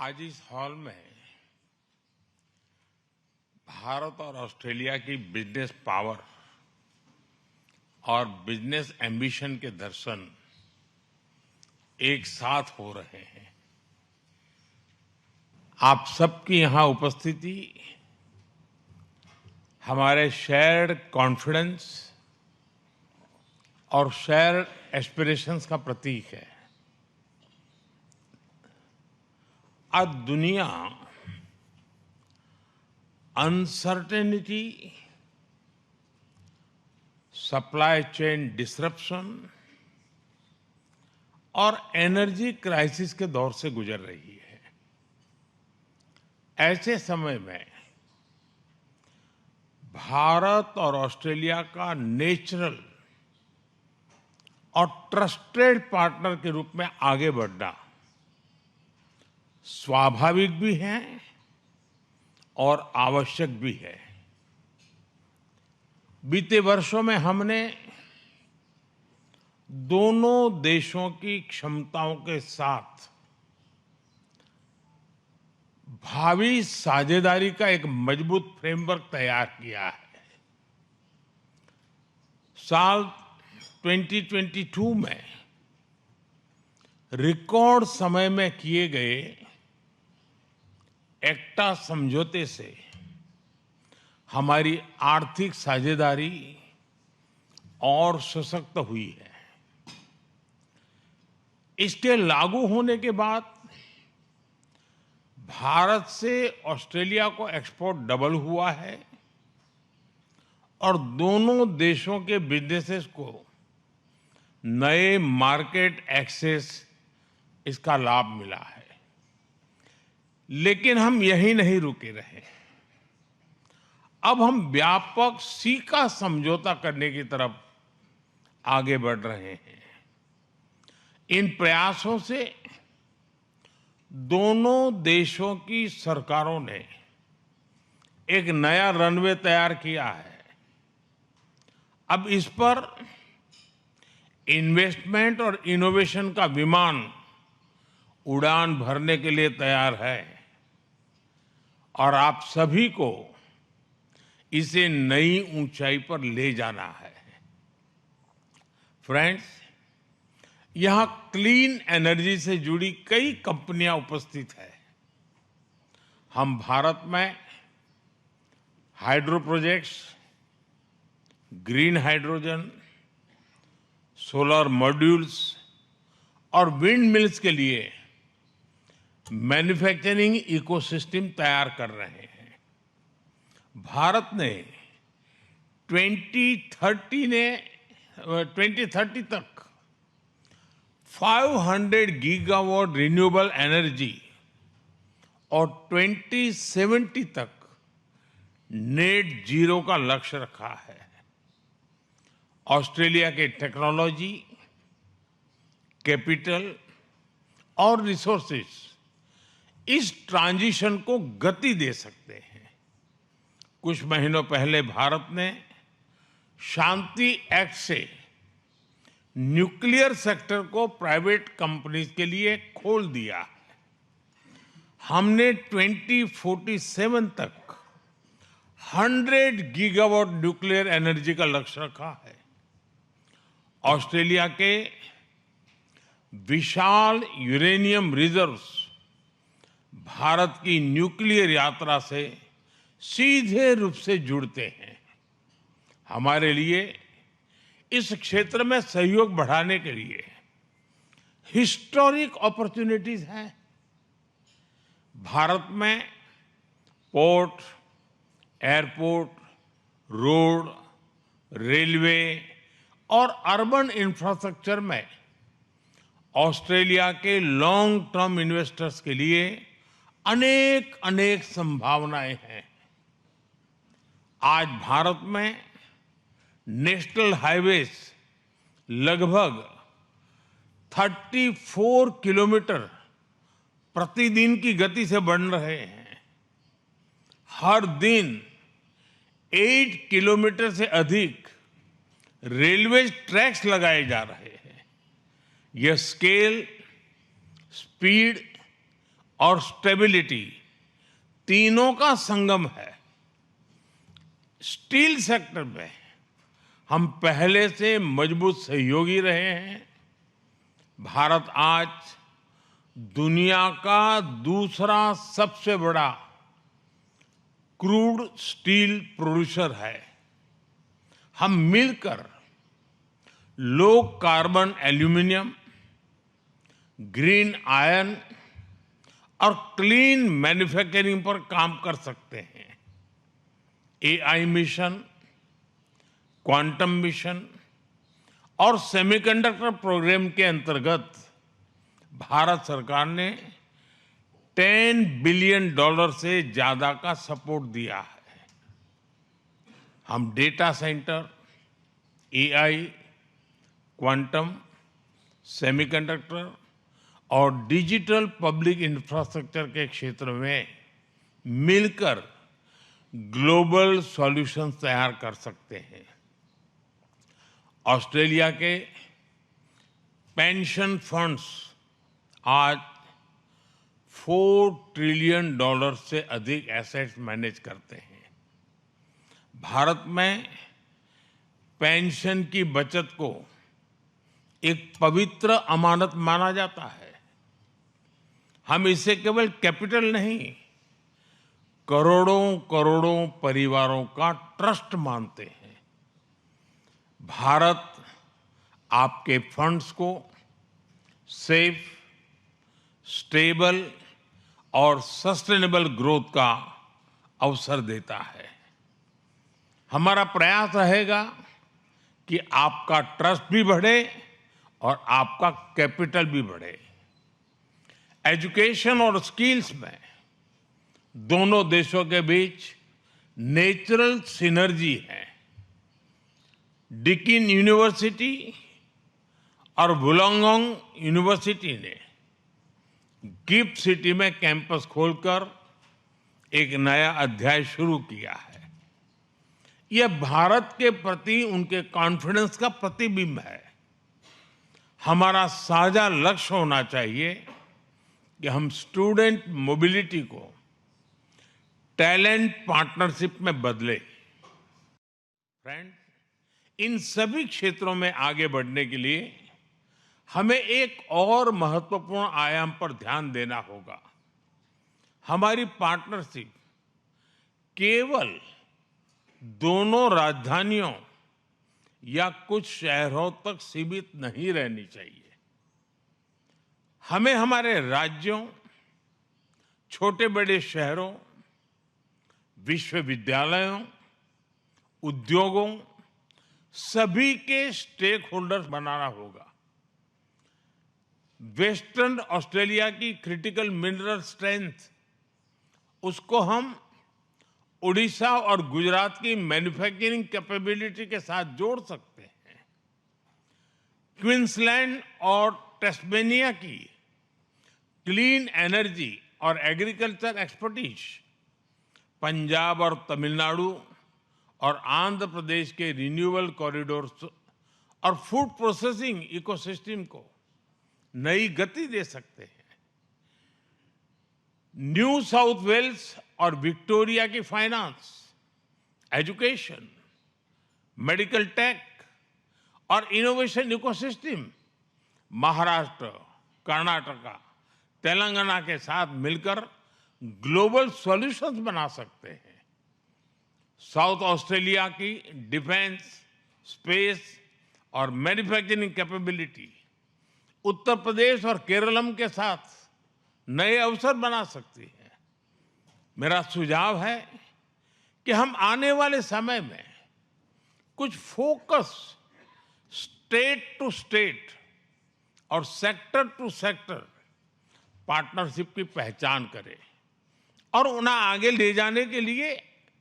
आज इस हॉल में भारत और ऑस्ट्रेलिया की बिजनेस पावर और बिजनेस एम्बिशन के दर्शन एक साथ हो रहे हैं। आप सबकी यहां उपस्थिति हमारे शेयर्ड कॉन्फिडेंस और शेयर्ड एस्पिरेशंस का प्रतीक है। आज दुनिया अनसर्टेनिटी, सप्लाई चेन डिसरप्शन और एनर्जी क्राइसिस के दौर से गुजर रही है। ऐसे समय में भारत और ऑस्ट्रेलिया का नेचुरल और ट्रस्टेड पार्टनर के रूप में आगे बढ़ना स्वाभाविक भी है और आवश्यक भी है। बीते वर्षों में हमने दोनों देशों की क्षमताओं के साथ भावी साझेदारी का एक मजबूत फ्रेमवर्क तैयार किया है। साल 2022 में रिकॉर्ड समय में किए गए एक्टा समझौते से हमारी आर्थिक साझेदारी और सशक्त हुई है। इसके लागू होने के बाद भारत से ऑस्ट्रेलिया को एक्सपोर्ट डबल हुआ है और दोनों देशों के बिजनेसेस को नए मार्केट एक्सेस इसका लाभ मिला है। लेकिन हम यही नहीं रुके रहे। अब हम व्यापक सीका समझौता करने की तरफ आगे बढ़ रहे हैं। इन प्रयासों से दोनों देशों की सरकारों ने एक नया रनवे तैयार किया है। अब इस पर इन्वेस्टमेंट और इनोवेशन का विमान उड़ान भरने के लिए तैयार है और आप सभी को इसे नई ऊंचाई पर ले जाना है। फ्रेंड्स, यहां क्लीन एनर्जी से जुड़ी कई कंपनियां उपस्थित है। हम भारत में hydro projects, green hydrogen, solar modules और विंड मिल्स के लिए मैन्युफैक्चरिंग इकोसिस्टम तैयार कर रहे हैं। भारत ने 2030 तक 500 गीगावाट रिन्यूएबल एनर्जी और 2070 तक नेट जीरो का लक्ष्य रखा है। ऑस्ट्रेलिया के टेक्नोलॉजी, कैपिटल और रिसोर्सेज इस ट्रांजिशन को गति दे सकते हैं। कुछ महीनों पहले भारत ने शांति एक्ट से न्यूक्लियर सेक्टर को प्राइवेट कंपनीज के लिए खोल दिया है। हमने 2047 तक 100 गीगावाट न्यूक्लियर एनर्जी का लक्ष्य रखा है। ऑस्ट्रेलिया के विशाल यूरेनियम रिजर्व्स भारत की न्यूक्लियर यात्रा से सीधे रूप से जुड़ते हैं। हमारे लिए इस क्षेत्र में सहयोग बढ़ाने के लिए हिस्टोरिक अपॉर्चुनिटीज हैं। भारत में पोर्ट, एयरपोर्ट, रोड, रेलवे और अर्बन इंफ्रास्ट्रक्चर में ऑस्ट्रेलिया के लॉन्ग टर्म इन्वेस्टर्स के लिए अनेक अनेक संभावनाएं हैं। आज भारत में नेशनल हाईवेज लगभग 34 किलोमीटर प्रतिदिन की गति से बन रहे हैं। हर दिन 8 किलोमीटर से अधिक रेलवे ट्रैक्स लगाए जा रहे हैं। यह स्केल, स्पीड और स्टेबिलिटी तीनों का संगम है। स्टील सेक्टर में हम पहले से मजबूत सहयोगी रहे हैं। भारत आज दुनिया का दूसरा सबसे बड़ा क्रूड स्टील प्रोड्यूसर है। हम मिलकर low carbon aluminium, green iron और क्लीन मैन्युफैक्चरिंग पर काम कर सकते हैं। एआई मिशन, क्वांटम मिशन और सेमीकंडक्टर प्रोग्राम के अंतर्गत भारत सरकार ने $10 बिलियन से ज्यादा का सपोर्ट दिया है। हम data centre, AI, quantum, semiconductor और डिजिटल पब्लिक इंफ्रास्ट्रक्चर के क्षेत्र में मिलकर ग्लोबल सॉल्यूशंस तैयार कर सकते हैं। ऑस्ट्रेलिया के पेंशन फंड्स आज $4 ट्रिलियन से अधिक एसेट्स मैनेज करते हैं। भारत में पेंशन की बचत को एक पवित्र अमानत माना जाता है। हम इसे केवल कैपिटल नहीं, करोड़ों करोड़ों परिवारों का ट्रस्ट मानते हैं। भारत आपके फंड्स को सेफ, स्टेबल और सस्टेनेबल ग्रोथ का अवसर देता है। हमारा प्रयास रहेगा कि आपका ट्रस्ट भी बढ़े और आपका कैपिटल भी बढ़े। एजुकेशन और स्किल्स में दोनों देशों के बीच नेचुरल सिनर्जी है। डिकिन यूनिवर्सिटी और वुलंगडोंग यूनिवर्सिटी ने गिफ्ट सिटी में कैंपस खोलकर एक नया अध्याय शुरू किया है। यह भारत के प्रति उनके कॉन्फिडेंस का प्रतिबिंब है। हमारा साझा लक्ष्य होना चाहिए कि हम स्टूडेंट मोबिलिटी को टैलेंट पार्टनरशिप में बदले। फ्रेंड्स, इन सभी क्षेत्रों में आगे बढ़ने के लिए हमें एक और महत्वपूर्ण आयाम पर ध्यान देना होगा। हमारी पार्टनरशिप केवल दोनों राजधानियों या कुछ शहरों तक सीमित नहीं रहनी चाहिए। हमें हमारे राज्यों, छोटे बड़े शहरों, विश्वविद्यालयों, उद्योगों, सभी के स्टेक होल्डर्स बनाना होगा। वेस्टर्न ऑस्ट्रेलिया की क्रिटिकल मिनरल स्ट्रेंथ, उसको हम उड़ीसा और गुजरात की मैन्युफैक्चरिंग कैपेबिलिटी के साथ जोड़ सकते हैं। क्वींसलैंड और टेस्मेनिया की क्लीन एनर्जी और एग्रीकल्चर एक्सपर्टीज, पंजाब और तमिलनाडु और आंध्र प्रदेश के रिन्यूएबल कॉरिडोर्स और फूड प्रोसेसिंग इकोसिस्टम को नई गति दे सकते हैं। न्यू साउथ वेल्स और विक्टोरिया की फाइनेंस, एजुकेशन, मेडिकल टेक और इनोवेशन इकोसिस्टम महाराष्ट्र, कर्नाटका, तेलंगाना के साथ मिलकर ग्लोबल सॉल्यूशंस बना सकते हैं। साउथ ऑस्ट्रेलिया की डिफेंस, स्पेस और मैन्युफैक्चरिंग कैपेबिलिटी उत्तर प्रदेश और केरलम के साथ नए अवसर बना सकती है। मेरा सुझाव है कि हम आने वाले समय में कुछ फोकस स्टेट टू स्टेट और सेक्टर टू सेक्टर पार्टनरशिप की पहचान करें और उन्हें आगे ले जाने के लिए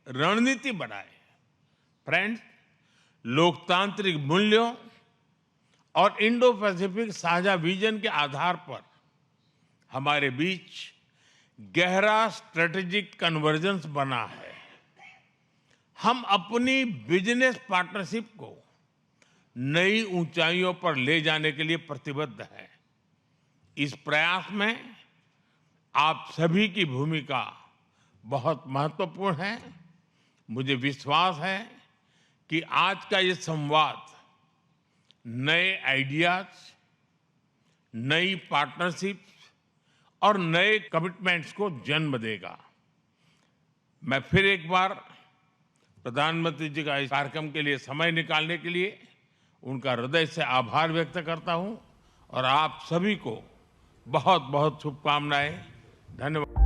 रणनीति बनाए। फ्रेंड्स, लोकतांत्रिक मूल्यों और इंडो पैसिफिक साझा विजन के आधार पर हमारे बीच गहरा स्ट्रेटेजिक कन्वर्जेंस बना है। हम अपनी बिजनेस पार्टनरशिप को नई ऊंचाइयों पर ले जाने के लिए प्रतिबद्ध हैं। इस प्रयास में आप सभी की भूमिका बहुत महत्वपूर्ण है। मुझे विश्वास है कि आज का ये संवाद नए आइडियाज, नई पार्टनरशिप और नए कमिटमेंट्स को जन्म देगा। मैं फिर एक बार प्रधानमंत्री जी का इस कार्यक्रम के लिए समय निकालने के लिए उनका हृदय से आभार व्यक्त करता हूं और आप सभी को बहुत बहुत शुभकामनाएं। धन्यवाद।